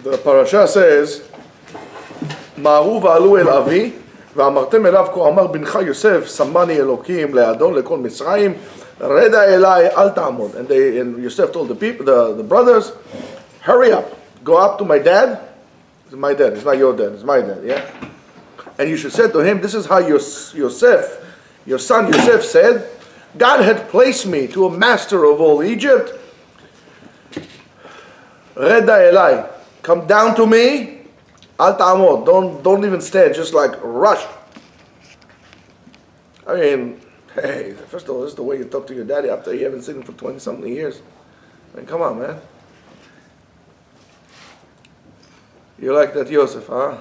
The Parashat says, "Ma'aru va'alu el avi, ve'amartem elav ko amar bincha Yosef, samani Elokim le'adon lekol Mitzrayim, reda elai al ta'amod." And Yosef told the people, the brothers, "Hurry up, go up to my dad." It's my dad. It's not your dad. It's my dad. Yeah. And you should say to him, "This is how Yosef, your son Yosef said, God had placed me to a master of all Egypt. Reda elai, come down to me. Al ta'amod, don't even stand, just like rush." I mean, hey, first of all, this is the way you talk to your daddy after you haven't seen him for 20-something years. I mean, come on, man. You like that Yosef, huh?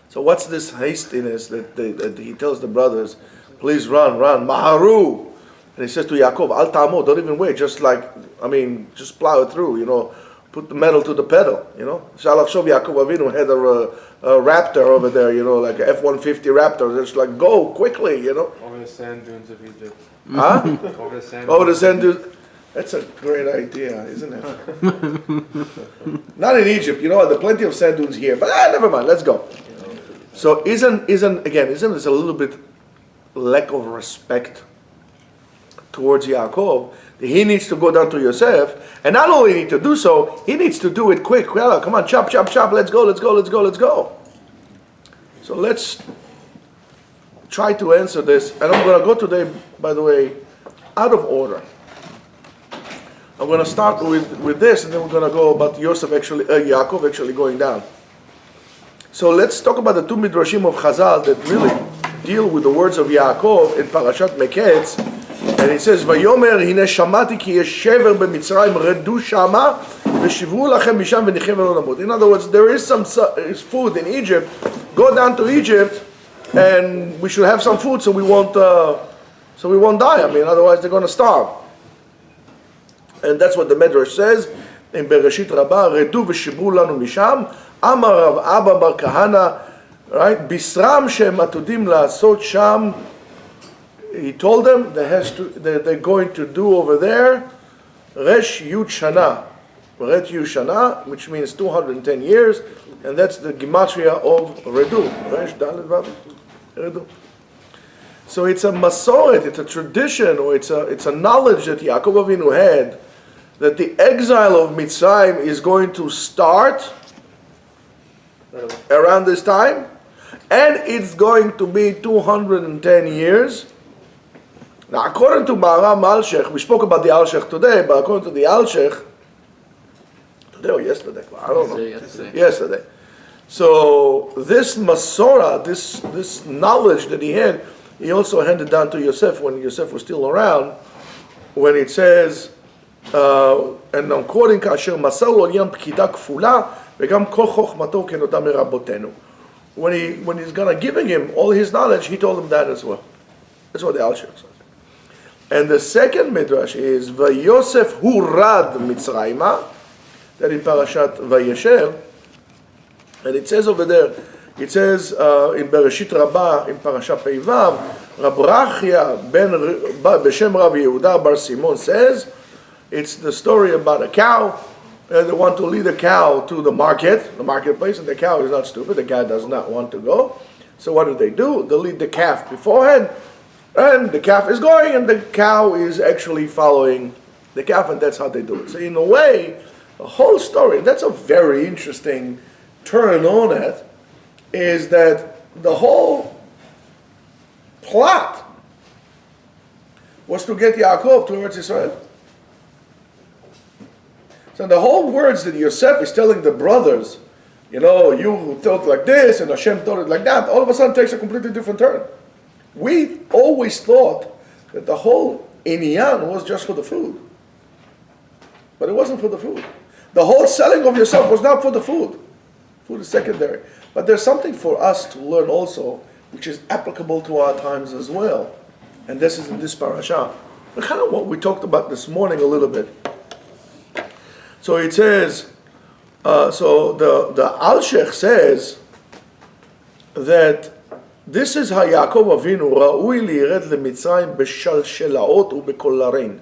So what's this hastiness that he tells the brothers, please run, Maharu. And he says to Yaakov, Al ta'amod, don't even wait, just just plow it through, put the metal to the pedal, Shalachshov Yaakov Avinu had a raptor over there, like a F-150 Raptor, just like, go quickly, Over the sand dunes of Egypt. Huh? Over the sand dunes. That's a great idea, isn't it? Not in Egypt, there are plenty of sand dunes here, but never mind, let's go. So isn't this a little bit lack of respect towards Yaakov? He needs to go down to Yosef, and not only need to do so, he needs to do it quick. Well, come on, chop, let's go. So let's try to answer this, and I'm going to go today, by the way, out of order. I'm going to start with this, and then we're going to go about Yaakov actually going down. So let's talk about the two midrashim of Chazal that really deal with the words of Yaakov in Parashat Meketz. And it says, "Vayomer hine shamati ki yesh shever b'Mitzrayim redu shama v'shivru lachem misham v'nichem v'lo namut." In other words, there is some food in Egypt. Go down to Egypt, and we should have some food so we won't die. I mean, otherwise they're going to starve. And that's what the Medrash says in Bereshit Rabbah, "Redu v'shivru lanu misham." Amar Rav Abba bar Kahana, right? Bisram shem atudim la'asot sham. He told them they're going to do over there Resh Yud Shana, which means 210 years, and that's the gematria of Redu. Resh Dalet Vav Redu. So it's a masoret, it's a tradition, or it's a knowledge that Yaakov Avinu had that the exile of Mitzrayim is going to start around this time, and it's going to be 210 years. Now, according to Maharam Alshech, we spoke about the Alshech today, but according to the Alshech, today or yesterday, I don't know. Yesterday. So this Masorah, this knowledge that he had, he also handed down to Yosef when Yosef was still around, when it says, and I'm quoting, "Kasher masar lo yam pkida kfula, v'gam kol chochmato kenota merabotenu." When he's gonna giving him all his knowledge, he told him that as well. That's what the Alshech says. And the second midrash is Vayosef hurad Mitzrayma, that in Parashat Vayeshev, and it says over there, in Bereshit Rabbah in Parashat Peivav, Rab Rachia ben Beshem Rav Yehuda bar Simon says, it's the story about a cow, and they want to lead a cow to the marketplace, and the cow is not stupid, the cow does not want to go. So what do? They lead the calf beforehand, and the calf is going, and the cow is actually following the calf, and that's how they do it. So in a way, the whole story, and that's a very interesting turn on it, is that the whole plot was to get Yaakov to Eretz Yisrael. So the whole words that Yosef is telling the brothers, you thought like this, and Hashem thought it like that, all of a sudden takes a completely different turn. We always thought that the whole inyan was just for the food. But it wasn't for the food. The whole selling of yourself was not for the food. Food is secondary. But there's something for us to learn also, which is applicable to our times as well. And this is in this parasha. Kind of what we talked about this morning a little bit. So it says, so the Alshech says that this is how Yaakov Avinu ra'ui lired leMitzrayim b'shalshelaot u'bekolarein.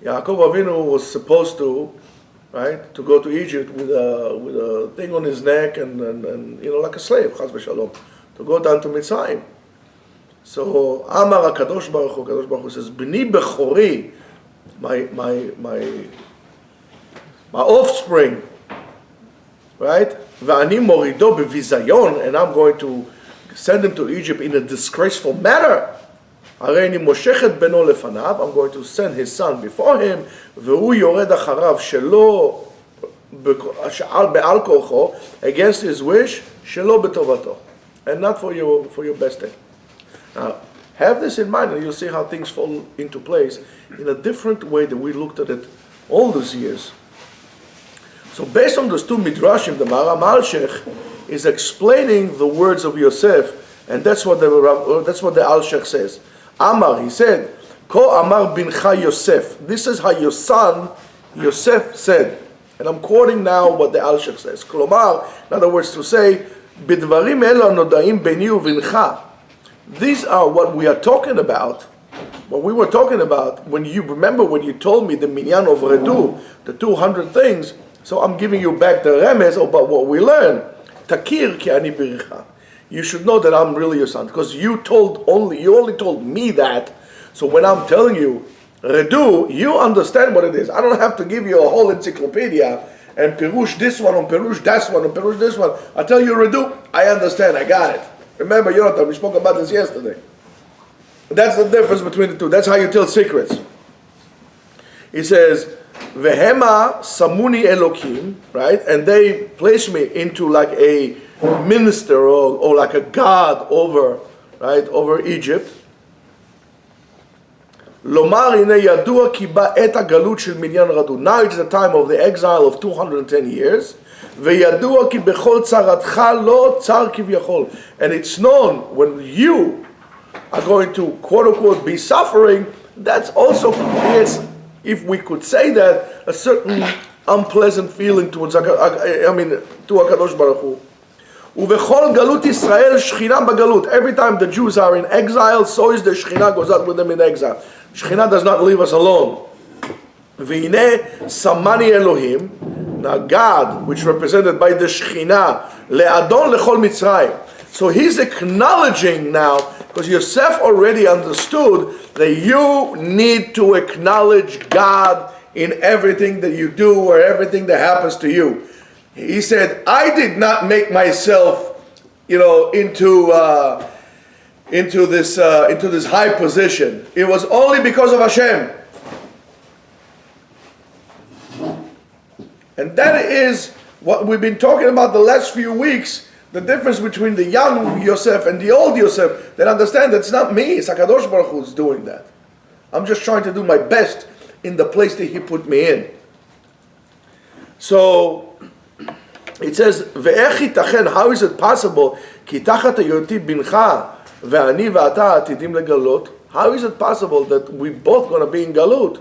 Yaakov Avinu was supposed to, right, to go to Egypt with a thing on his neck and like a slave, chas v'shalom, to go down to Mitzrayim. So Amar HaKadosh Baruch Hu says, B'ni Bechori, my offspring, right? V'ani morido bevizayon, and I'm going to send him to Egypt in a disgraceful manner. Hareini moshechet beno lefanav, I'm going to send his son before him. V'hu yored acharav shelo be'al kocho, against his wish, shelo betovato, and not for your best thing. Now, have this in mind, and you'll see how things fall into place in a different way than we looked at it all these years. So based on those two midrashim, the Maharam Alshech is explaining the words of Yosef, and that's what the Alshech says. Amar, he said, Ko Amar bincha Yosef. This is how your son Yosef said. And I'm quoting now what the Alshech says. Klomar, in other words, to say, Bidvarim ela nodaim beni uvincha. These are what we are talking about. What we were talking about when you told me the minyan of Redu, the 200 things. So I'm giving you back the remes about what we learned. Takir ki ani biricha. You should know that I'm really your son, because you only told me that. So when I'm telling you Redu, you understand what it is. I don't have to give you a whole encyclopedia and perush this one, and perush that one, and perush this one. I tell you Redu, I understand, I got it. Remember, Yonatan, we spoke about this yesterday. That's the difference between the two. That's how you tell secrets. He says, Vehema samuni elokim, right? And they place me into like a minister or like a god over Egypt. Lomar ine yadua ki ba et galut shel minyan radu. Now it's the time of the exile of 210 years. Veyadua ki bechol tzaratcha lo tzar kivyachol. And it's known when you are going to quote unquote be suffering, that's also creates, if we could say that, a certain unpleasant feeling towards to HaKadosh Baruch Hu. Uvechol galut Israel shchina bagalut. Every time the Jews are in exile, so is the Shechina goes out with them in exile. Shechina does not leave us alone. V'ine samani Elohim. Now God, which represented by the Shechina, le'adon lechol Mitzrayim. So he's acknowledging now, because Yosef already understood that you need to acknowledge God in everything that you do or everything that happens to you. He said, I did not make myself, into this high position. It was only because of Hashem. And that is what we've been talking about the last few weeks, the difference between the young Yosef and the old Yosef, that understand that it's not me, it's HaKadosh Baruch Hu who's doing that. I'm just trying to do my best in the place that he put me in. So, it says, Ve'ech itachen, how is it possible, ki tachat hayoti bincha, ve'ani ve'ata atidim legalot, how is it possible that we both going to be in galut?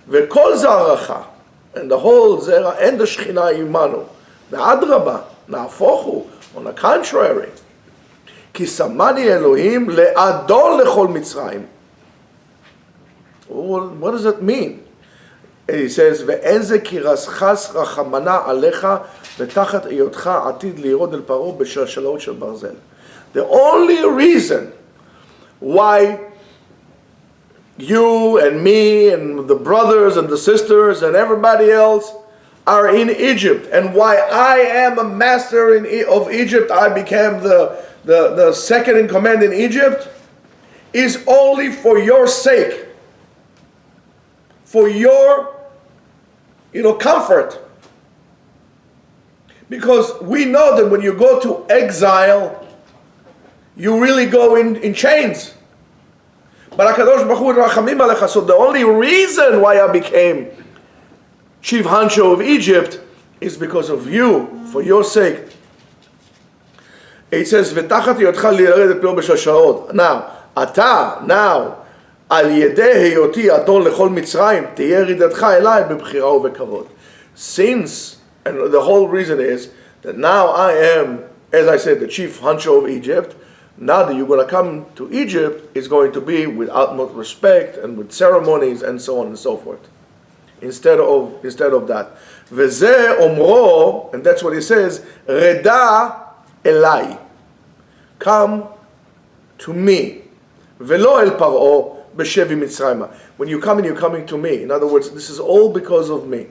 Ve'kol zaracha, and the whole zera, and the Shechina imanu, ve'adraba, na'afochu, on the contrary, ki samani Elohim le'adol lechol Mitzrayim. What does that mean? He says, "Ve'enze ki raschas rachamana alecha v'tachat eyotcha atid liirod el paro b'shalshalot shel barzel." The only reason why you and me and the brothers and the sisters and everybody else are in Egypt, and why I am a master of Egypt, I became the second in command in Egypt, is only for your sake, for your comfort. Because we know that when you go to exile, you really go in chains. But HaKadosh Baruch Hu rachamim alecha. So the only reason why I became chief honcho of Egypt is because of you, for your sake. It says, "V'tachat yodcha li'ared et piro b'shashaot." Now, al yedei heyoti adon lechol Mitzrayim, tiyeh ridatcha elai b'bchira u'bekavod. Since, and the whole reason is that now I am, as I said, the chief honcho of Egypt. Now that you're going to come to Egypt, it's going to be with utmost respect and with ceremonies and so on and so forth. instead of that. V'zeh omro, and that's what he says, reda elai, come to me, velo el paro b'shevi mitzrayma. When you come in, you're coming to me. In other words, this is all because of me.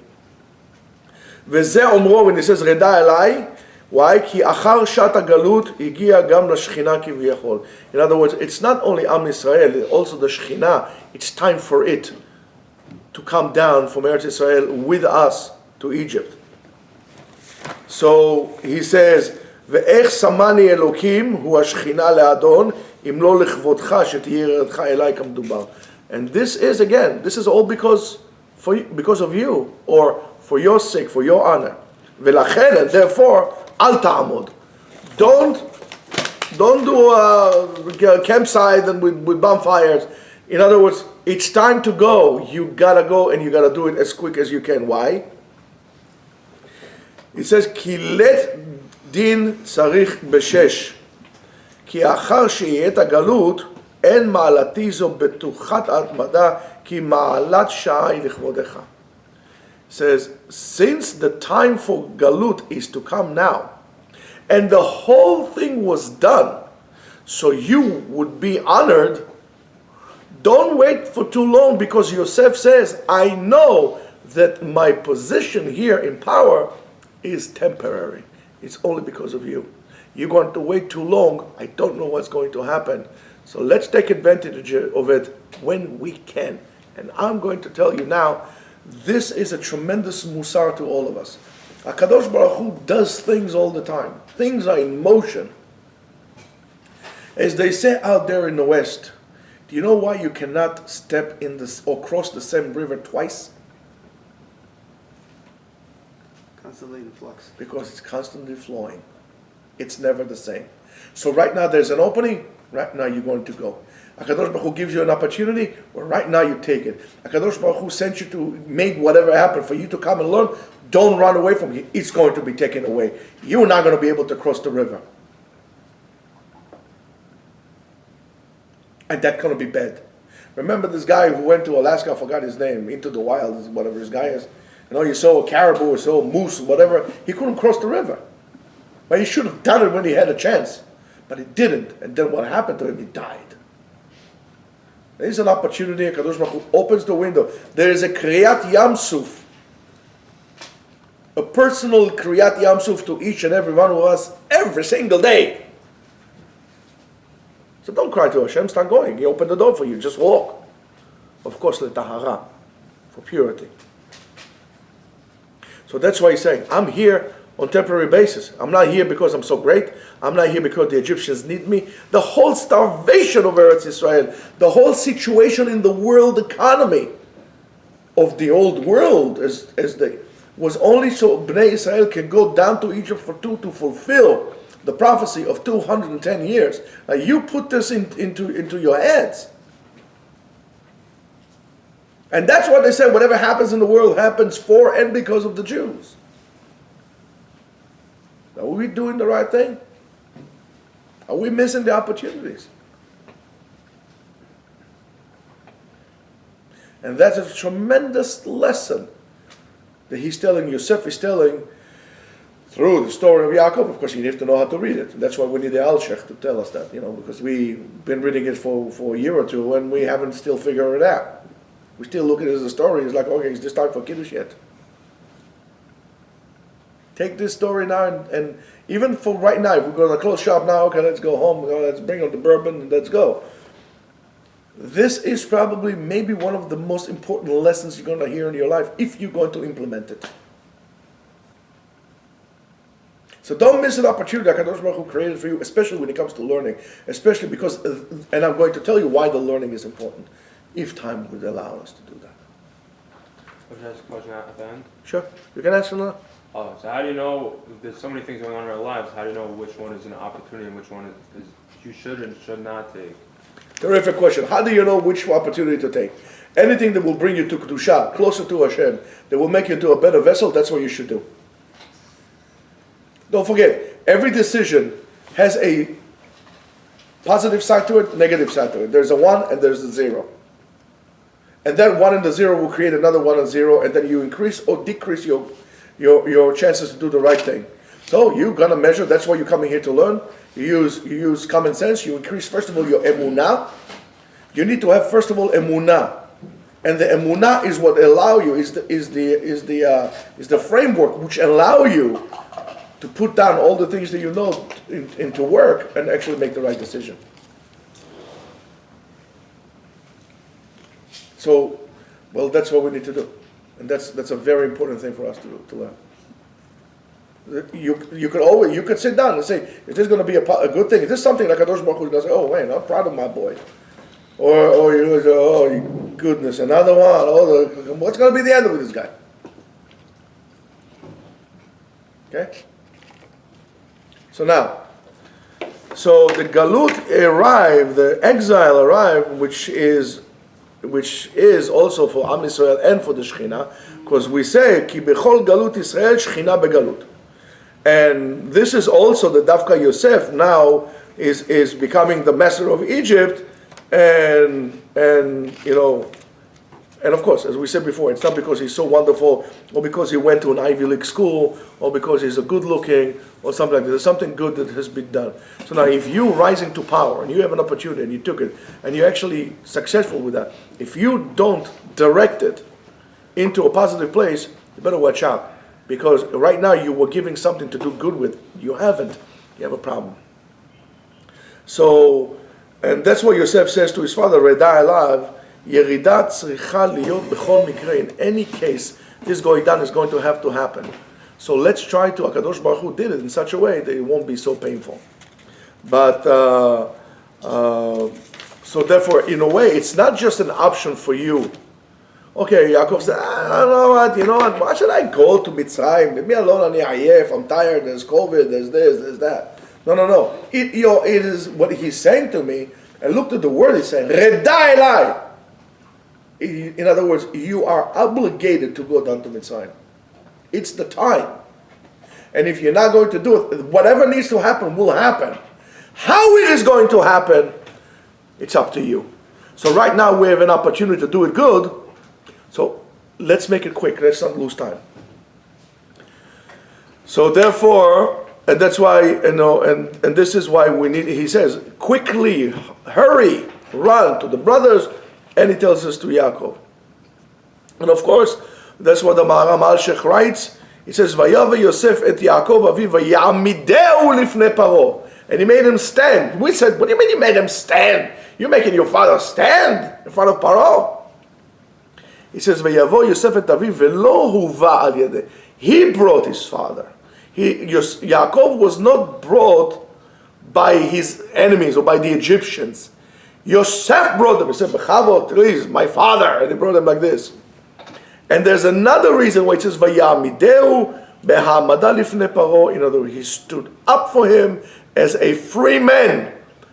V'zeh omro, when he says reda elai, why? Ki achar shat galut higia gam lashchina kiviyachol. In other words, it's not only Am Yisrael, it's also the Shechina. It's time for it to come down from Eretz Yisrael with us to Egypt. So he says, "Ve'ech samani Elokim hu hashchina le'adon im lo lechvodcha shetiyeh yeredcha elai kamdubar." And this is all because of you, or for your sake, for your honor. Ve'lachen, and therefore, al ta'amod. Don't do a campsite and with bonfires. In other words, it's time to go. You gotta go, and you gotta do it as quick as you can. Why? It says, "Ki let din tzarich b'shesh, ki achar she'yeh et hagalut, en ma'alati zo betuchat atmada, ki ma'alat sha'ai lichvodecha." Says, since the time for galut is to come now, and the whole thing was done, so you would be honored, don't wait for too long, because Yosef says, I know that my position here in power is temporary. It's only because of you. You're going to wait too long. I don't know what's going to happen. So let's take advantage of it when we can. And I'm going to tell you now, this is a tremendous musar to all of us. HaKadosh Baruch Hu does things all the time. Things are in motion. As they say out there in the West, do you know why you cannot step in this or cross the same river twice? Constantly in flux. Because it's constantly flowing. It's never the same. So right now there's an opening, right now you're going to go. HaKadosh Baruch Hu gives you an opportunity, well, right now you take it. HaKadosh Baruch Hu sent you to make whatever happen for you to come and learn. Don't run away from it. It's going to be taken away. You're not going to be able to cross the river. And that's going to be bad. Remember this guy who went to Alaska, I forgot his name, into the wild, whatever his guy is. You know, you saw a caribou or saw a moose, whatever. He couldn't cross the river. But he should have done it when he had a chance. But he didn't. And then what happened to him? He died. There's an opportunity. HaKadosh Baruch Hu opens the window. There is a Kriyat Yamsuf. A personal Kriyat Yamsuf to each and every one of us every single day. So don't cry to Hashem, start going. He opened the door for you, just walk. Of course, l'tahara, for purity. So that's why he's saying, I'm here on temporary basis. I'm not here because I'm so great. I'm not here because the Egyptians need me. The whole starvation of Eretz Israel, the whole situation in the world economy of the old world, as they was only so Bnei Israel can go down to Egypt to fulfill the prophecy of 210 years. Now you put this into your heads. And that's what they say, whatever happens in the world happens for and because of the Jews. Are we doing the right thing? Are we missing the opportunities? And that's a tremendous lesson that he's telling, Yosef is telling, through the story of Yaakov. Of course, you have to know how to read it. That's why we need the Al-Shech to tell us that, because we've been reading it for a year or two and we haven't still figured it out. We still look at it as a story. It's like, okay, is this time for Kiddush yet? Take this story now and even for right now, if we're going to close shop now, okay, let's go home, let's bring out the bourbon and let's go. This is probably maybe one of the most important lessons you're going to hear in your life if you're going to implement it. So don't miss an opportunity that HaKadosh Baruch Hu created for you, especially when it comes to learning. Especially because, and I'm going to tell you why the learning is important, if time would allow us to do that. Can I ask a question at the end? Sure, you can answer now. Oh, so how do you know, there's so many things going on in our lives, how do you know which one is an opportunity and which one is you should and should not take? Terrific question. How do you know which opportunity to take? Anything that will bring you to Kedusha, closer to Hashem, that will make you into a better vessel, that's what you should do. Don't forget, every decision has a positive side to it, negative side to it. There's a 1 and there's a 0. and then 1 and the 0 will create another 1 and 0, and then you increase or decrease your chances to do the right thing. So you're going to measure, that's why you're coming here to learn. You use common sense, you increase first of all your emunah. You need to have first of all emunah. And the emunah is what allow you, is the framework which allow you to put down all the things that you know into work and actually make the right decision. So, well, that's what we need to do. And that's a very important thing for us to learn. You could sit down and say, is this going to be a good thing? Is this something like Kadosh Baruch Hu is going to say, oh man, I'm proud of my boy? Or you say, oh goodness, another one. What's going to be the end of this guy? Okay? So the Galut arrived, the exile arrived, which is also for Am Yisrael and for the Shekhinah, because we say, Ki bechol Galut Yisrael, Shekhinah begalut. And this is also the Dafka Yosef now is becoming the master of Egypt, and of course, as we said before, it's not because he's so wonderful, or because he went to an Ivy League school, or because he's a good looking, or something like that. There's something good that has been done. So now, if you rising to power, and you have an opportunity, and you took it, and you're actually successful with that, if you don't direct it into a positive place, you better watch out. Because right now you were giving something to do good with. You haven't. You have a problem. So, and that's what Yosef says to his father, Reda elav, Yerida tzricha liyot bechol mikre. In any case, this going down is going to have to happen. So let's try to, HaKadosh Baruch Hu did it in such a way that it won't be so painful. But, so therefore, in a way, it's not just an option for you. Okay, Yaakov said, I don't know what, why should I go to Mitzrayim? Leave me alone, I'm tired, there's COVID, there's this, there's that. No. It is what he's saying to me, and look at the word he's saying, Reda elai. In other words, you are obligated to go down to Mitzrayim. It's the time. And if you're not going to do it, whatever needs to happen will happen. How it is going to happen, it's up to you. So right now we have an opportunity to do it good. So let's make it quick. Let's not lose time. So therefore, and that's why, and this is why we need, he says, quickly, hurry, run to the brothers, and he tells us to Yaakov. And of course, that's what the Maharam Al-Shech writes. He says, Vayava Yosef et Yaakov aviv vayamideu lifnei Paro. And he made him stand. We said, what do you mean you made him stand? You're making your father stand in front of Paro. He says, Vayavo Yosef et aviv velo huva al yedeh. He brought his father. Yaakov was not brought by his enemies or by the Egyptians. Yosef brought them. He said, Bechavot, please, my father. And he brought them like this. And there's another reason why it says, Vayamideu behamada lifnei Paro. In other words, he stood up for him as a free man,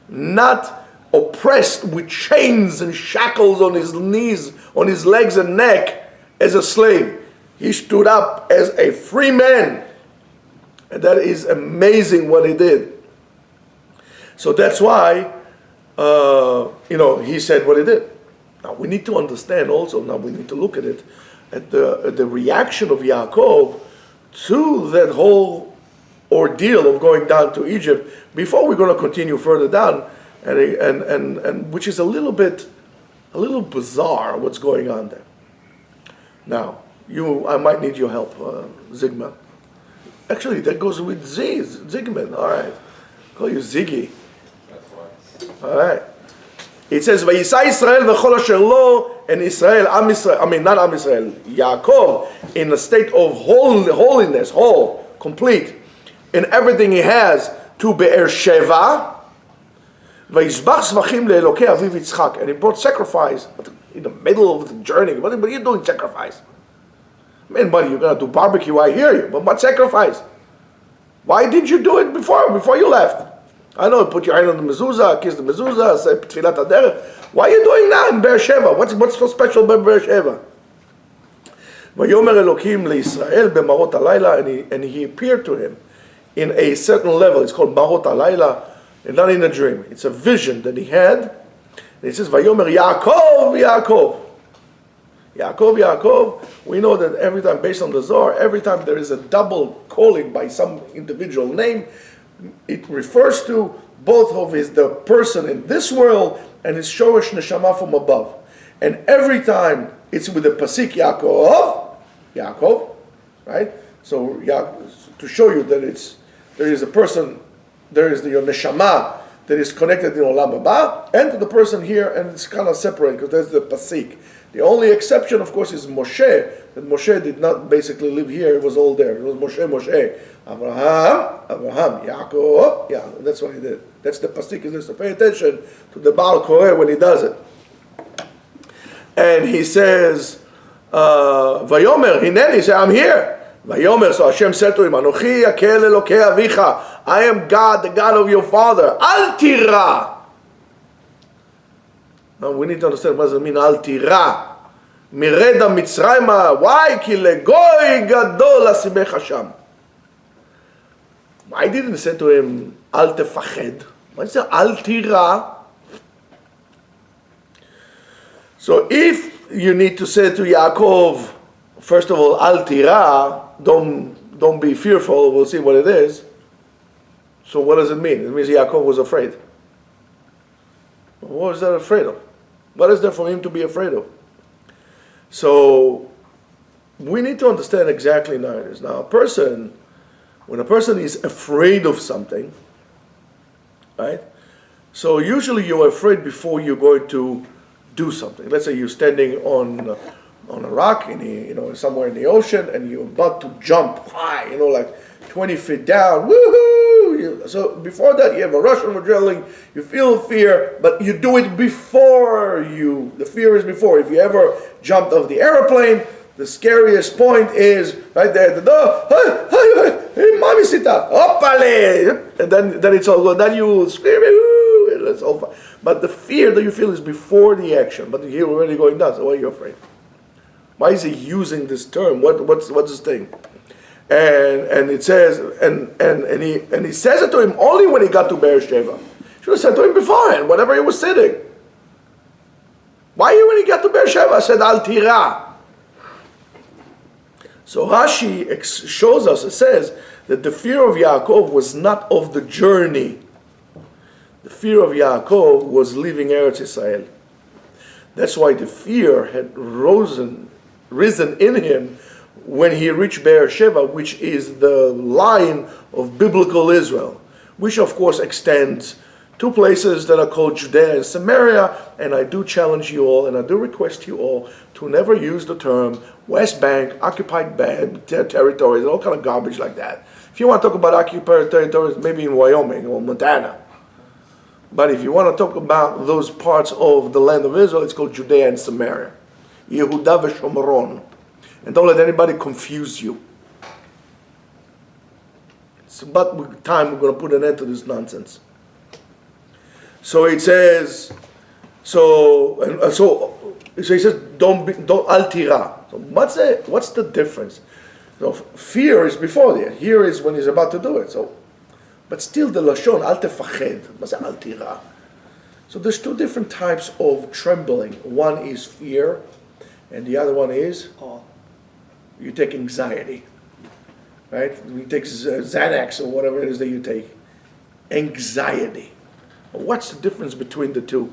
not oppressed with chains and shackles on his knees, on his legs and neck as a slave. He stood up as a free man. And that is amazing what he did. So that's why, he said what he did. Now we need to understand also, now we need to look at it, at the reaction of Yaakov to that whole ordeal of going down to Egypt, before we're going to continue further down, and which is a little bizarre what's going on there. Now, I might need your help, Zigma. Actually, that goes with Zigman. All right, call you Ziggy. All right. It says, "Vayisa Israel v'chol asher lo," and Israel, Am Israel. I mean, not Am Israel. Yaakov, in a state of holiness, whole, complete, in everything he has, to Be'er Sheva. Vayizbach zvachim le'elokei aviv Yitzchak, and he brought sacrifice in the middle of the journey. What are you doing sacrifice? Man, buddy, you're gonna do barbecue. I hear you, but what sacrifice? Why did you do it before you left? I know, put your hand on the mezuzah, kiss the mezuzah, say tfilat haderech. Why are you doing that in Be'er Sheva? What's so special about Be'er Sheva? Vayomer Elokim leIsrael b'marot halayla, and he appeared to him in a certain level. It's called marot halayla, and not in a dream. It's a vision that he had. And it says, Vayomer Yaakov, Yaakov. Yaakov, Yaakov, we know that every time, based on the Zohar, every time there is a double calling by some individual name, it refers to both of the person in this world and his Shoresh Neshama from above. And every time it's with the Pasik Yaakov, right? So to show you that there is a person, there is your Neshama that is connected in Olam Haba, and to the person here, and it's kind of separate because there's the Pasik. The only exception, of course, is Moshe. That Moshe did not basically live here; it was all there. It was Moshe, Abraham, Yaakov. Yeah, that's what he did. That's the Pasik. Is just to pay attention to the Baal Koreh when he does it. And he says, "Vayomer Hineni," he said, "I'm here." Vayomer, so Hashem said to him, "Anochi Yakel Elokei Avicha." I am God, the God of your father. Al tira. Now we need to understand what does it mean, Al tira. Mireda Mitzrayma. Why? Ki legoy gadol asimech Hashem. Why didn't he say to him, Al tefached? Why did he say, Al tira? So if you need to say to Yaakov, first of all, Al tira, don't be fearful, we'll see what it is. So what does it mean? It means Yaakov was afraid. What was that afraid of? What is there for him to be afraid of? So we need to understand exactly now it is. Now when a person is afraid of something, right? So usually you're afraid before you're going to do something. Let's say you're standing on a rock somewhere in the ocean and you're about to jump high, like 20 feet down, woohoo! So before that, you have a rush of adrenaline, you feel fear, but you do it before the fear is before. If you ever jumped off the airplane, the scariest point is right there at the door, hey, mommy, sita, opale! And then it's all good. Then you scream, and it's all fine. But the fear that you feel is before the action, but you're already going down, so why are you afraid? Why is he using this term? What's this thing? And it says, and he says it to him only when he got to Beersheba. He should have said to him beforehand, whenever he was sitting. Why when he got to Beersheba said Al Tira? So Rashi shows us, it says that the fear of Yaakov was not of the journey. The fear of Yaakov was leaving Eretz Israel. That's why the fear had risen in him when he reached Beersheba, which is the line of biblical Israel, which of course extends to places that are called Judea and Samaria. And I do challenge you all, and I do request you all to never use the term West Bank, occupied territories, and all kind of garbage like that. If you want to talk about occupied territories, maybe in Wyoming or Montana. But if you want to talk about those parts of the land of Israel, it's called Judea and Samaria. Yehuda v'Shomron. And don't let anybody confuse you. It's about time we're going to put an end to this nonsense. So it says, so he says, don't al tira. So what's the difference? So fear is before that. Here is when he's about to do it. So, but still the lashon al tefached. What's al tira? So there's two different types of trembling. One is fear, and the other one is you take anxiety, right? You take Xanax or whatever it is that you take. Anxiety. What's the difference between the two?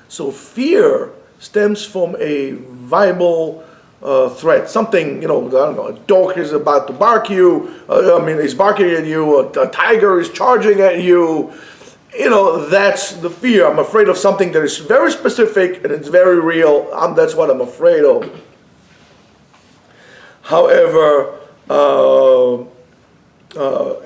So fear stems from a viable threat. Something, I don't know, a dog is about to bark you, he's barking at you, a tiger is charging at you. That's the fear. I'm afraid of something that is very specific and it's very real. That's what I'm afraid of. However,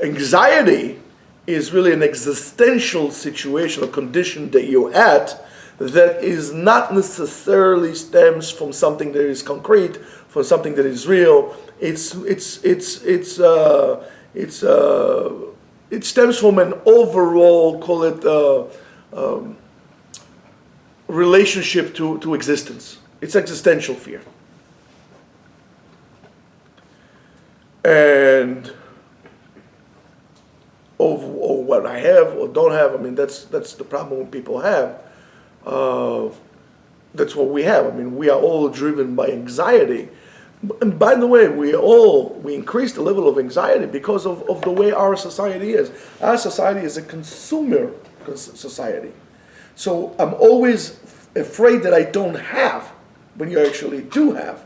anxiety is really an existential situation or condition that you're at that is not necessarily stems from something that is concrete, from something that is real. It stems from an overall, call it, relationship to existence. It's existential fear. And of what I have or don't have, that's the problem when people have. that's what we have. I mean, we are all driven by anxiety. And by the way, we increase the level of anxiety because of the way our society is. Our society is a consumer society. So I'm always afraid that I don't have when you actually do have.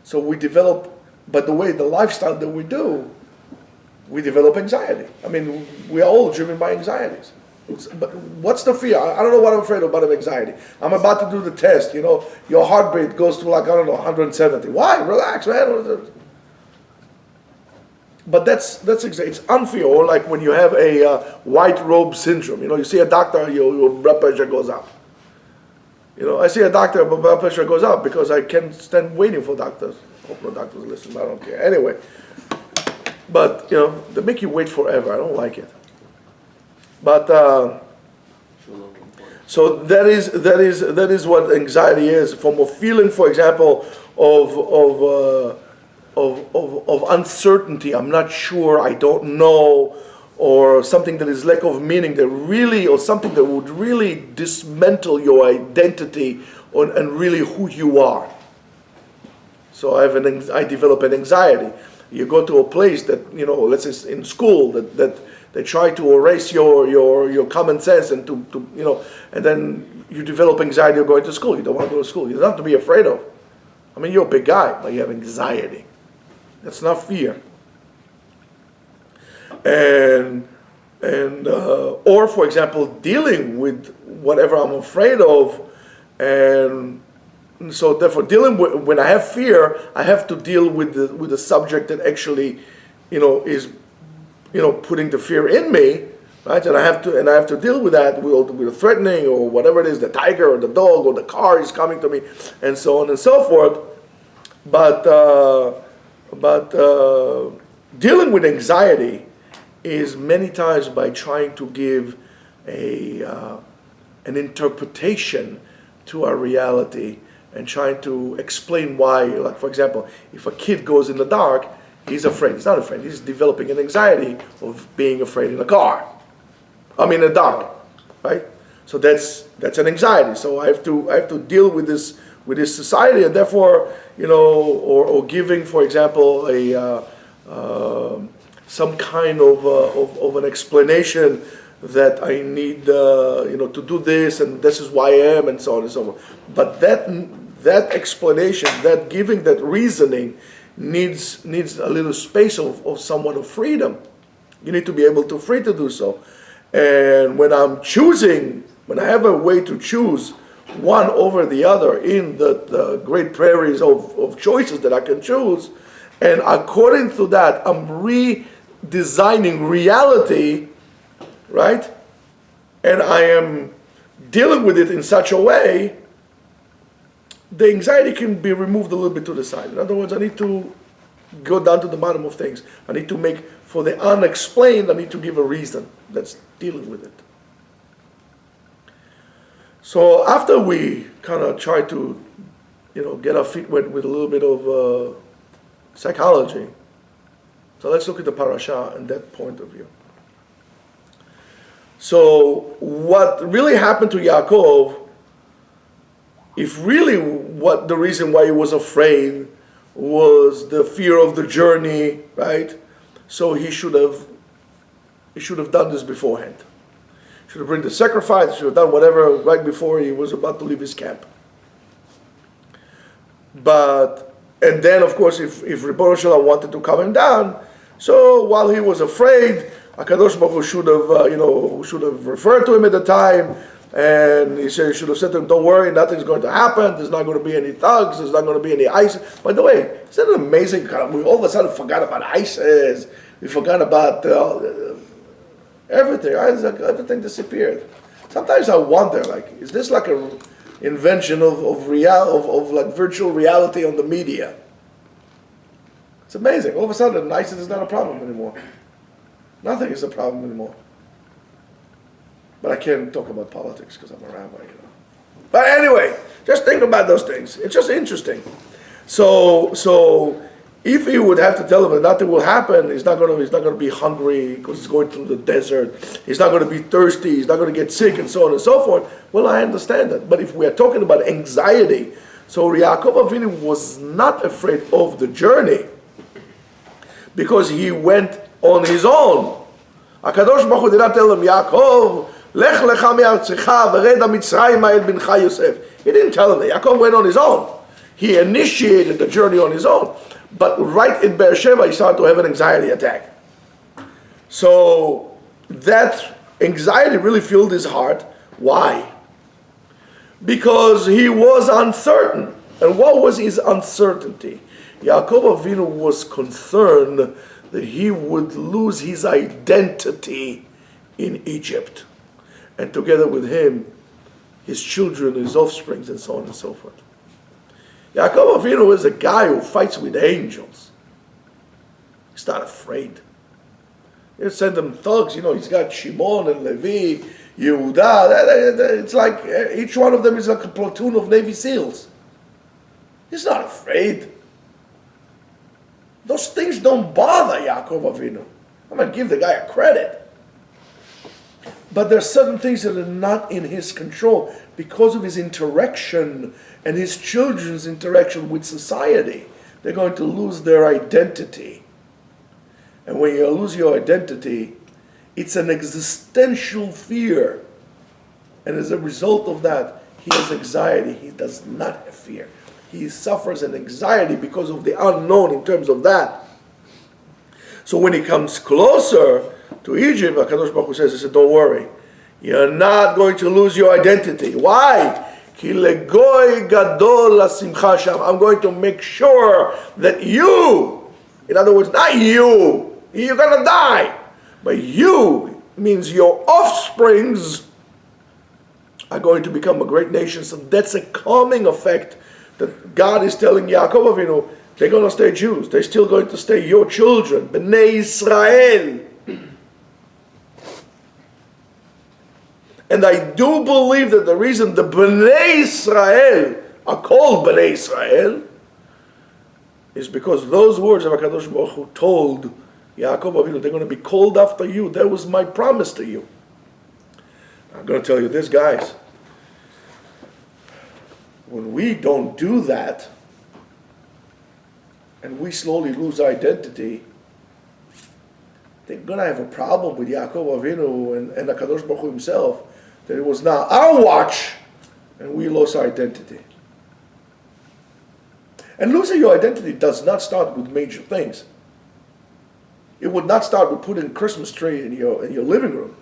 So we develop, by the way, the lifestyle that we do, we develop anxiety. I mean, we are all driven by anxieties. But what's the fear? I don't know what I'm afraid of, but of anxiety. I'm about to do the test, your heart rate goes to 170. Why? Relax, man. But that's it's unfair. Or like when you have a white robe syndrome, you see a doctor, your blood pressure goes up. I see a doctor, but blood pressure goes up because I can't stand waiting for doctors. Hope no doctors listen, but I don't care. Anyway, but they make you wait forever. I don't like it. But so that is what anxiety is. From a feeling, for example, of uncertainty. I'm not sure. I don't know, or something that is lack of meaning. Or something that would really dismantle your identity and really who you are. So I develop an anxiety. You go to a place that let's say in school that they try to erase your common sense and and then you develop anxiety of going to school. You don't want to go to school. You don't have to be afraid of. I mean, you're a big guy, but you have anxiety. That's not fear. Or for example, dealing with whatever I'm afraid of, and so therefore dealing with, when I have fear, I have to deal with the subject that actually, is, putting the fear in me, right? And I have to deal with that with the threatening or whatever it is, the tiger or the dog or the car is coming to me, and so on and so forth. But dealing with anxiety is many times by trying to give an interpretation to our reality and trying to explain why. Like for example, if a kid goes in the dark, he's afraid. He's not afraid. He's developing an anxiety of being afraid in a car. I mean, in the dark, right? So that's an anxiety. So I have to deal with this society, and therefore, or giving, for example, some kind of an explanation that I need, to do this, and this is why I am, and so on and so forth. But that explanation, that giving, that reasoning, needs a little space of somewhat of freedom. You need to be able to free to do so. And when I have a way to choose one over the other in the great prairies of choices that I can choose, and according to that, I'm redesigning reality, right? And I am dealing with it in such a way, the anxiety can be removed a little bit to the side. In other words, I need to go down to the bottom of things. I need to make, for the unexplained, I need to give a reason that's dealing with it. So after we kind of try to, get our feet wet with a little bit of psychology, so let's look at the Parashat and that point of view. So what really happened to Yaakov, if really what the reason why he was afraid was the fear of the journey, right? So he should have done this beforehand. Should have bring the sacrifice, should have done whatever right before he was about to leave his camp. And then of course if Ribono Shel Olam wanted to calm him down, so while he was afraid, HaKadosh Baruch Hu should have referred to him at the time, and he should have said to him, don't worry, nothing's going to happen, there's not going to be any thugs, there's not going to be any ISIS. By the way, isn't it amazing? We all of a sudden forgot about ISIS, we forgot about everything. Everything disappeared. Sometimes I wonder, is this like a invention of virtual reality on the media? It's amazing. All of a sudden, ISIS is not a problem anymore. Nothing is a problem anymore. But I can't talk about politics because I'm a rabbi, But anyway, just think about those things. It's just interesting. So If he would have to tell him that nothing will happen, he's not going to be hungry because he's going through the desert. He's not going to be thirsty. He's not going to get sick, and so on and so forth. Well, I understand that. But if we are talking about anxiety, so Yaakov Avinu was not afraid of the journey because he went on his own. HaKadosh Baruch Hu did not tell him, Yaakov, lech lecha me'artzecha v'red ha'mitzrayim el bincha Yosef. He didn't tell him that. Yaakov went on his own. He initiated the journey on his own. But right in Beersheba, he started to have an anxiety attack. So that anxiety really filled his heart. Why? Because he was uncertain. And what was his uncertainty? Yaakov Avinu was concerned that he would lose his identity in Egypt. And together with him, his children, his offspring, and so on and so forth. Yaakov Avinu is a guy who fights with angels. He's not afraid. They send him thugs, he's got Shimon and Levi, Yehuda. It's like each one of them is like a platoon of Navy SEALs. He's not afraid. Those things don't bother Yaakov Avinu. I'm going to give the guy a credit. But there are certain things that are not in his control because of his interaction and his children's interaction with society. They're going to lose their identity. And when you lose your identity, it's an existential fear. And as a result of that, he has anxiety. He does not have fear. He suffers an anxiety because of the unknown in terms of that. So when he comes closer to Egypt, HaKadosh Baruch Hu says, he said, don't worry. You're not going to lose your identity. Why? Ki legoy gadol lasimcha sham. I'm going to make sure that you, in other words, not you, you're going to die, but you means your offsprings are going to become a great nation. So that's a calming effect that God is telling Yaakov Avinu, they're going to stay Jews. They're still going to stay your children, Bnei Israel. And I do believe that the reason the Bnei Israel are called Bnei Israel is because those words of HaKadosh Baruch Hu told Yaakov Avinu, they're going to be called after you. That was my promise to you. I'm going to tell you this, guys. When we don't do that, and we slowly lose our identity, they're going to have a problem with Yaakov Avinu and HaKadosh Baruch Hu himself, that it was now our watch, and we lost our identity. And losing your identity does not start with major things. It would not start with putting a Christmas tree in your living room.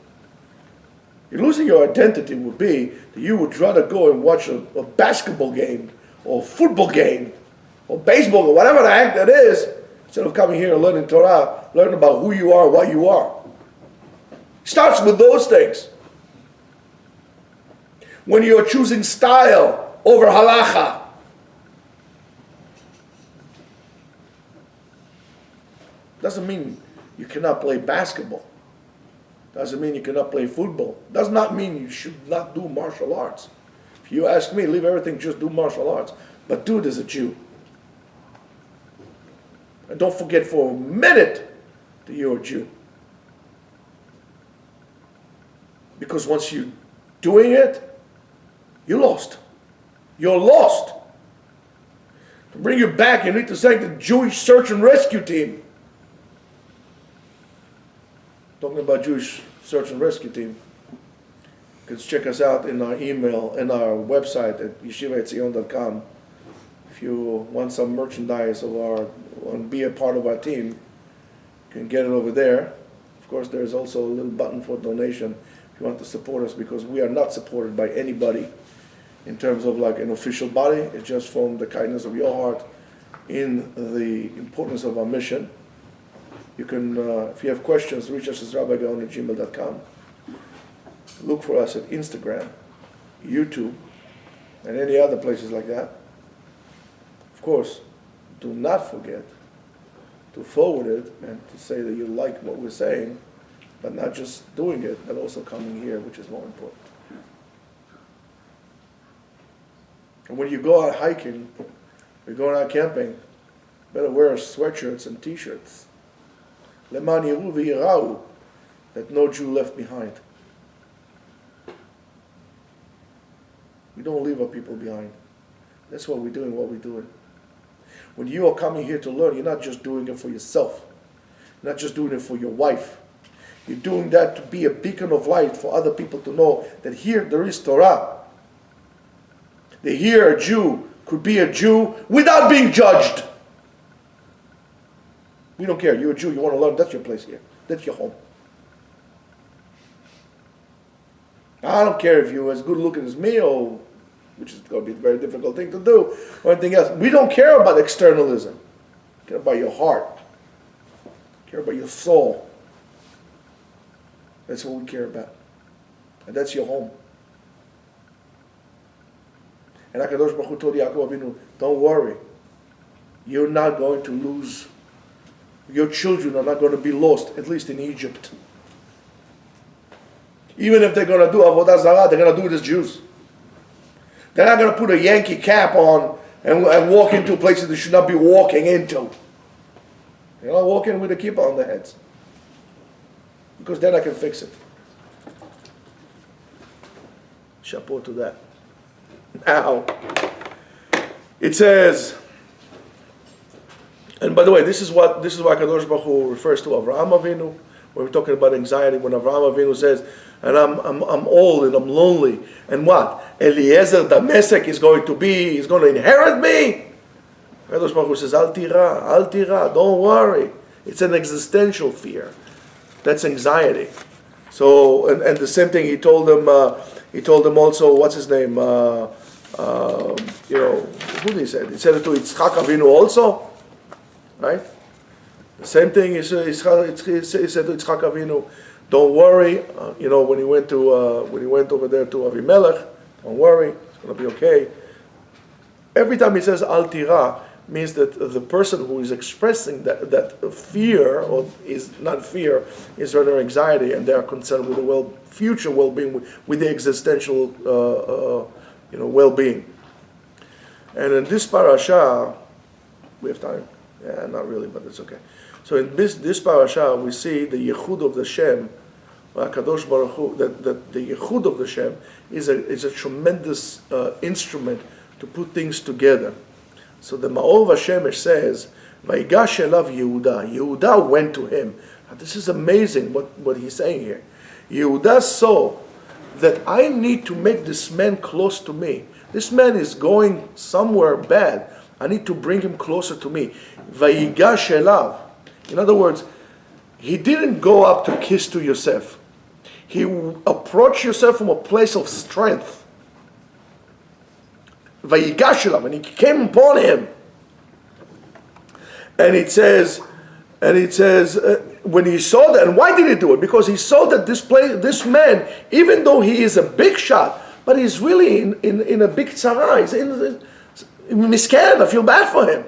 Losing your identity would be that you would rather go and watch a basketball game, or a football game, or baseball, or whatever the heck that is, instead of coming here and learning Torah, learn about who you are, what you are. It starts with those things. When you're choosing style over halacha, doesn't mean you cannot play basketball. Doesn't mean you cannot play football. Does not mean you should not do martial arts. If you ask me, leave everything, just do martial arts. But do it as a Jew. And don't forget for a minute that you're a Jew. Because once you're doing it, you lost. You're lost. To bring you back, you need to thank the Jewish Search and Rescue Team. Talking about Jewish Search and Rescue Team. You can check us out in our email and our website at yeshiva.etzion.com. If you want some merchandise or want to be a part of our team, you can get it over there. Of course, there's also a little button for donation if you want to support us, because we are not supported by anybody in terms of like an official body. It's just from the kindness of your heart in the importance of our mission. You can, if you have questions, reach us at rabbigaon@gmail.com. Look for us at Instagram, YouTube, and any other places like that. Of course, do not forget to forward it and to say that you like what we're saying, but not just doing it, but also coming here, which is more important. And when you go out hiking, you're going out camping, Better wear sweatshirts and t-shirts. Leman Yeru v'yirau, that no Jew left behind. We don't leave our people behind. That's why we're doing what we're doing. When you are coming here to learn, you're not just doing it for yourself. You're not just doing it for your wife. You're doing that to be a beacon of light for other people to know that here there is Torah. That here a Jew could be a Jew without being judged. We don't care. You're a Jew. You want to learn. That's your place here. That's your home. I don't care if you're as good looking as me, or which is going to be a very difficult thing to do, or anything else. We don't care about externalism. We care about your heart. We care about your soul. That's what we care about. And that's your home. And HaKadosh Baruch Hu told Yaakov Avinu, don't worry. You're not going to lose. Your children are not going to be lost, at least in Egypt. Even if they're going to do Avodah Zarah, they're going to do it as Jews. They're not going to put a Yankee cap on and walk into places they should not be walking into. They're not walking with a kippah on their heads. Because then I can fix it. Chapeau to that. Now, it says, and by the way, this is why Kadosh Baruch Hu refers to Avraham Avinu. When we're talking about anxiety, when Avraham Avinu says, and I'm old and I'm lonely, and what? Eliezer Damasek is going to inherit me? Kadosh Baruch Hu says, Al tira, don't worry. It's an existential fear. That's anxiety. So, and the same thing he told them also, what's his name? Who did he say? He said it to Yitzchak Avinu also, right? The same thing he said to Yitzchak Avinu, don't worry. When he went over there to Avimelech, don't worry, it's going to be okay. Every time he says Al Tira, means that the person who is expressing that fear, or is not fear, is rather anxiety, and they are concerned with the future well-being, with the existential well-being. And in this parasha, we have time? Yeah, not really, but it's okay. So in this parasha, we see the Yechud of the Shem, Kadosh Baruch Hu, that the Yechud of the Shem is a tremendous instrument to put things together. So the Ma'or Vashemesh says, Vayigash elav Yehuda. Yehuda went to him. Now, this is amazing what he's saying here. Yehuda saw that I need to make this man close to me. This man is going somewhere bad. I need to bring him closer to me. Vayigash elav. In other words, he didn't go up to kiss to Yosef. He approached Yosef from a place of strength. Vayigash elav, and he came upon him. And it says, when he saw that, and why did he do it? Because he saw that this man, even though he is a big shot, but he's really in a big tzara. He's in miscan. I feel bad for him.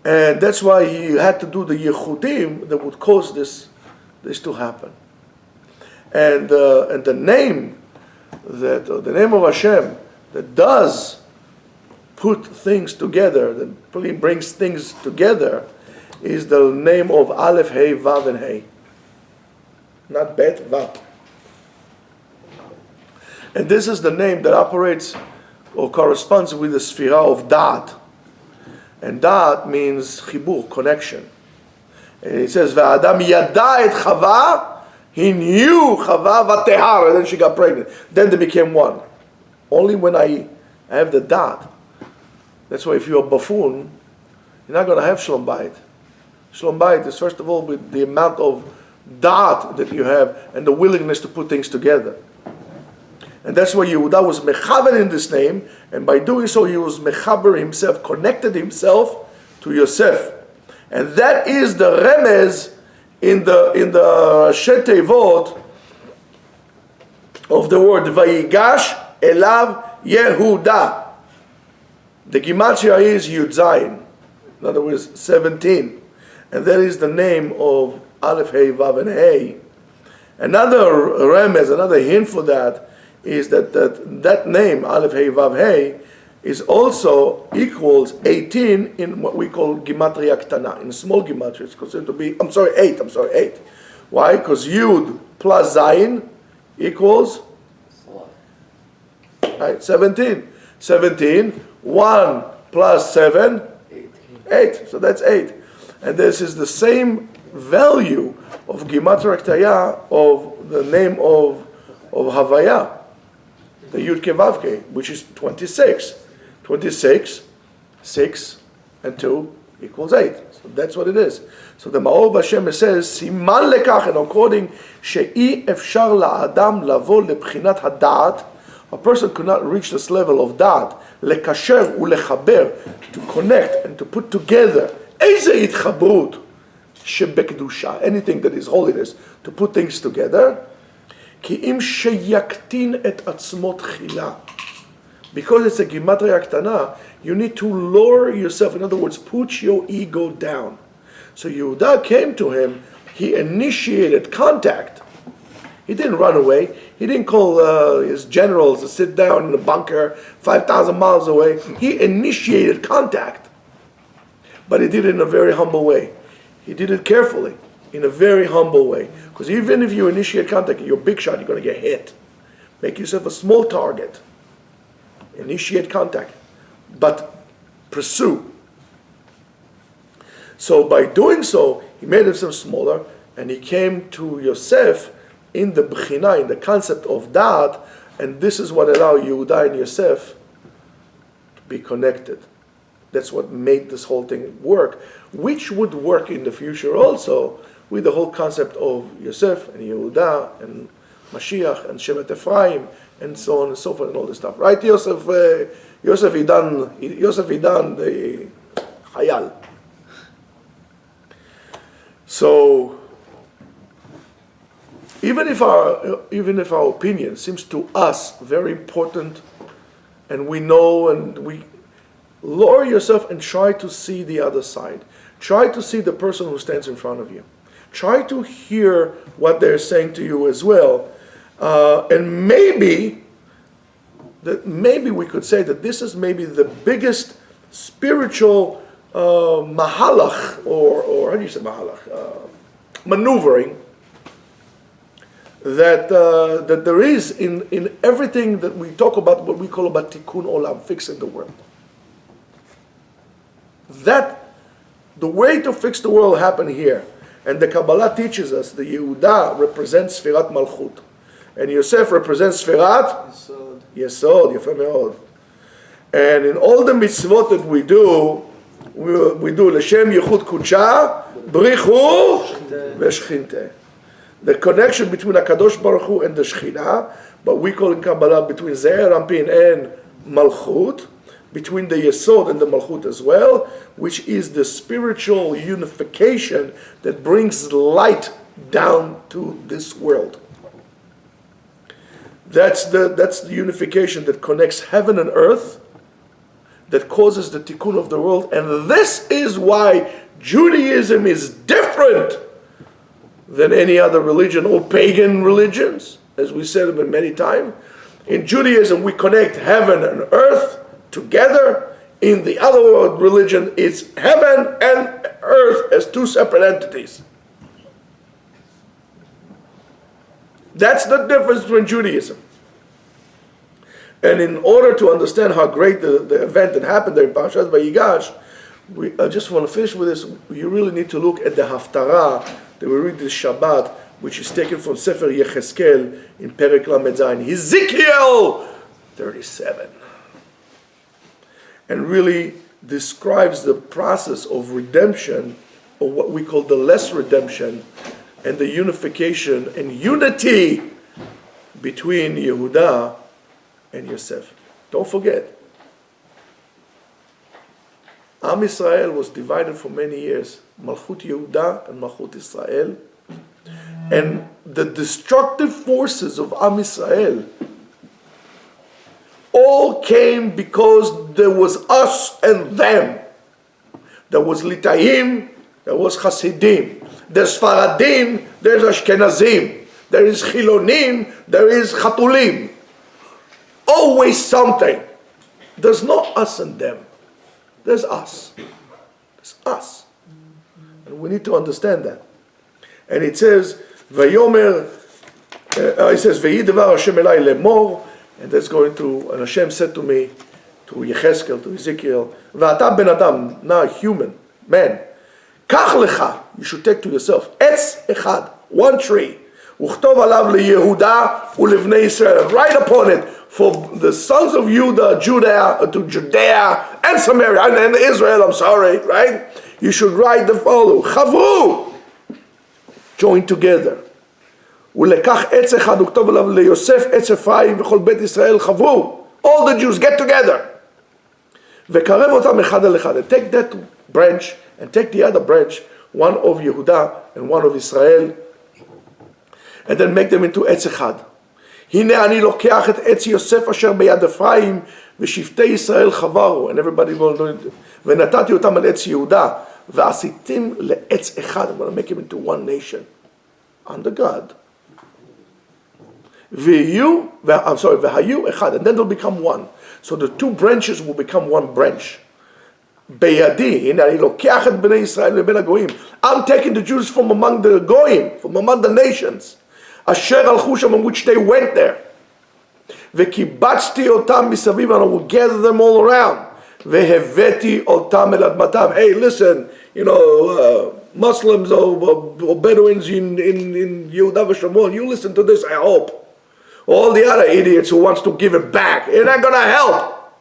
And that's why he had to do the yichudim that would cause this to happen. And the name of Hashem that does put things together, that really brings things together, is the name of Aleph, Hey, Vav, and Hey. Not Bet, Vav. And this is the name that operates or corresponds with the Sphira of Da'at. And Da'at means Chibur, connection. And it says, V'adam yada et Chava, he knew Chava v'tehar, and then she got pregnant. Then they became one. Only when I have the Da'at. That's why if you're a buffoon, you're not going to have Shalom Bayit. Shalom Bayit is first of all with the amount of Da'at that you have and the willingness to put things together. And that's why Yehuda was mechaber in this name, and by doing so he was mechaber himself, connected himself to Yosef. And that is the remez in the Shetevot of the word Vayigash elav Yehuda. The Gematria is Yud Zayin, in other words 17. And that is the name of Aleph, Hey, Vav, and Hey. Another remez, another hint for that, is that name, Aleph, Hey, Vav, Hey, is also equals 18 in what we call Gematria Ktana. In small Gematria, it's considered to be, 8. Why? Because Yud plus Zayin equals 17. 17, 1 plus 7, 8. So that's 8. And this is the same value of Gematria Ktaya of the name of Havaya, the Yud Kevavke, which is 26. 26, 6, and 2 equals 8. So that's what it is. So the Maor Bashem says, Siman lekach, and according she'i efshar la'adam lavo lebchinat hada'at, a person could not reach this level of da'at, lekasher ulechaber, to connect and to put together, eze itchabrut, shebekdusha, anything that is holiness, to put things together, ki im sheyaktin et atzmot chila. Because it's a Gematria Ktana, you need to lower yourself. In other words, put your ego down. So Yehuda came to him, he initiated contact. He didn't run away. He didn't call his generals to sit down in a bunker 5,000 miles away. He initiated contact. But he did it in a very humble way. He did it carefully, in a very humble way. Because even if you initiate contact, you're a big shot, you're going to get hit. Make yourself a small target. Initiate contact, but pursue. So by doing so, he made himself smaller, and he came to Yosef in the Bechina, in the concept of Da'at, and this is what allowed Yehuda and Yosef to be connected. That's what made this whole thing work, which would work in the future also with the whole concept of Yosef and Yehuda and Mashiach and Shevet Ephraim and so on and so forth and all this stuff. Right, Yosef Idan, the Hayal. So, even if our opinion seems to us very important, and we know, and we lower yourself and try to see the other side. Try to see the person who stands in front of you. Try to hear what they're saying to you as well. And maybe we could say that this is maybe the biggest spiritual mahalach, or how do you say mahalach? Maneuvering that there is in everything that we talk about, what we call about tikkun olam, fixing the world. That the way to fix the world happened here. And the Kabbalah teaches us the Yehuda represents Sfirat Malchut. And Yosef represents Sfirat Yesod, Yefeh Meod. And in all the mitzvot that we do L'Shem Yichud Kudsha, Brichu, Veshchinte. The connection between HaKadosh Baruch Hu and the Shechina, but we call in Kabbalah between Ze'er Anpin and Malchut, between the Yesod and the Malchut as well, which is the spiritual unification that brings light down to this world. That's the unification that connects heaven and earth, that causes the tikkun of the world, and this is why Judaism is different than any other religion or pagan religions, as we said many times. In Judaism, we connect heaven and earth together. In the other religion, it's heaven and earth as two separate entities. That's the difference between Judaism. And in order to understand how great the event that happened there in Parashat Vayigash, I just want to finish with this. You really need to look at the Haftarah that we read this Shabbat, which is taken from Sefer Yecheskel in Perek Lamed Zayin, Ezekiel 37. And really describes the process of redemption, or what we call the less redemption, and the unification and unity between Yehuda and Yosef. Don't forget, Am Yisrael was divided for many years, Malchut Yehuda and Malchut Israel, and the destructive forces of Am Yisrael all came because there was us and them. There was Litayim, there was Hasidim, there's Faradim, there's Ashkenazim, there is Chilonim, there is Chatulim. Always something. There's no us and them. There's us. There's us. And we need to understand that. And it says, Vayomer, it says, Ve'yi devar Hashem elai lemor, and that's going to, and Hashem said to me, to Yecheskel, to Ezekiel, V'ata ben adam, now human, man, Kach lecha, you should take to yourself, Etz echad, one tree, Uchtov alav leYehuda u'levnei Yisrael, write upon it, for the sons of Judea, and Samaria, and Israel, I'm sorry, right? You should write the following, Chavru, join together. ולקח עץ אחד וכתוב עליו ליוסף עץ אפרים וכל בית ישראל חברו. All the Jews get together. וקרב אותם אחד על אחד. And take that branch and take the other branch, one of Yehuda and one of Israel, and then make them into עץ אחד. הנה אני לוקח את עץ יוסף אשר ביד אפרים ושבטי ישראל חברו. And everybody will know it. ונתתי אותם על עץ יהודה ועשיתם לעץ אחד. I'm going to make him into one nation under God. והיו אחד, and then they'll become one. So the two branches will become one branch. בידי, הנה אני לוקח את בני ישראל מבין הגויים. I'm taking the Jews from among the goyim, from among the nations. אשר הלכו שם, which they went there. וקיבצתי אותם מסביב, and I will gather them all around. והבאתי אותם אל אדמתם. Hey, listen, Muslims or Bedouins in Yehuda v'Shomron, you listen to this, I hope. All the other idiots who wants to give it back, it's not going to help.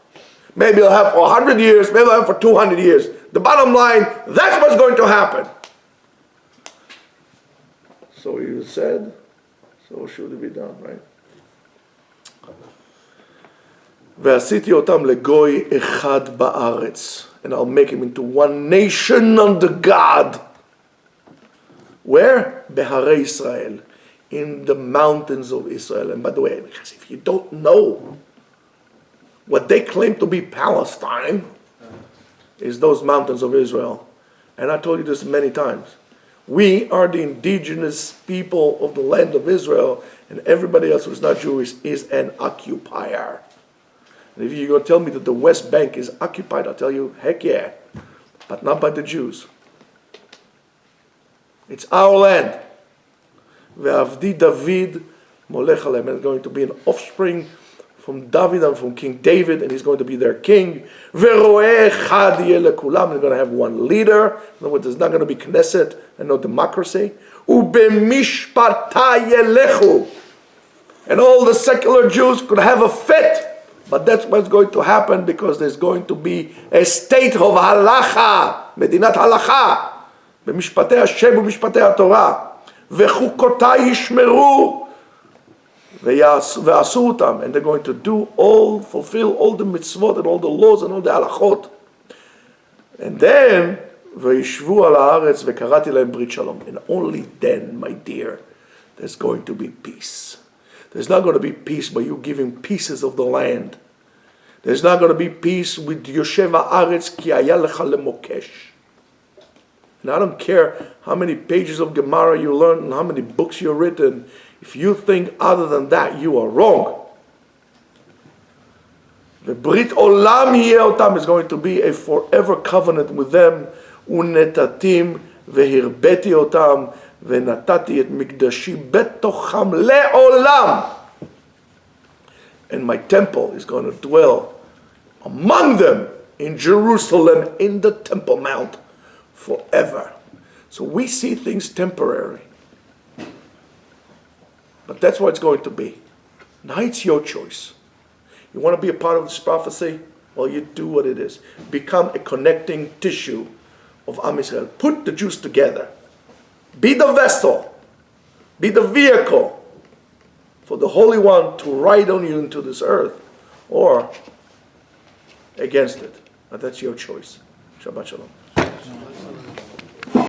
Maybe they'll have for 100 years, maybe they'll have for 200 years. The bottom line, that's what's going to happen. So you said, so should it be done, right? ועשיתי אותם לגוי אחד בארץ, and I'll make him into one nation under God. Where? בהרי ישראל. In the mountains of Israel. And by the way, because if you don't know what they claim to be Palestine, is those mountains of Israel. And I told you this many times. We are the indigenous people of the land of Israel, and everybody else who's not Jewish is an occupier. And if you're going to tell me that the West Bank is occupied, I'll tell you, heck yeah, but not by the Jews. It's our land. Ve'avdi David molech alem, and it's going to be an offspring from David and from King David, and he's going to be their king. Ve'roeh echad yeh lekulam, they're going to have one leader. In other words, there's not going to be Knesset and no democracy. U'bemishpata yelechu, and all the secular Jews could have a fit. But that's what's going to happen, because there's going to be a state of halacha, medinat halacha, b'mishpatei Hashem u'mishpatei HaTorah. וחוקותיי ישמרו ועשו אותם, and they're going to fulfill all the mitzvot and all the laws and all the halachot. And then וישבו על הארץ וקראתי להם ברית שלום. And only then, my dear, there's going to be peace. There's not going to be peace by you giving pieces of the land. There's not going to be peace with יושב הארץ כי היה לך למוקש. And I don't care how many pages of Gemara you learn and how many books you've written. If you think other than that, you are wrong. The Brit Olam yeh otam is going to be a forever covenant with them. Unetatim vehirbeti otam venatati et mikdashi betocham leolam. And my temple is going to dwell among them in Jerusalem, in the Temple Mount, forever. So we see things temporary. But that's what it's going to be. Now it's your choice. You want to be a part of this prophecy? Well, you do what it is. Become a connecting tissue of Am Yisrael. Put the Jews together. Be the vessel. Be the vehicle for the Holy One to ride on you into this earth, or against it. But that's your choice. Shabbat Shalom.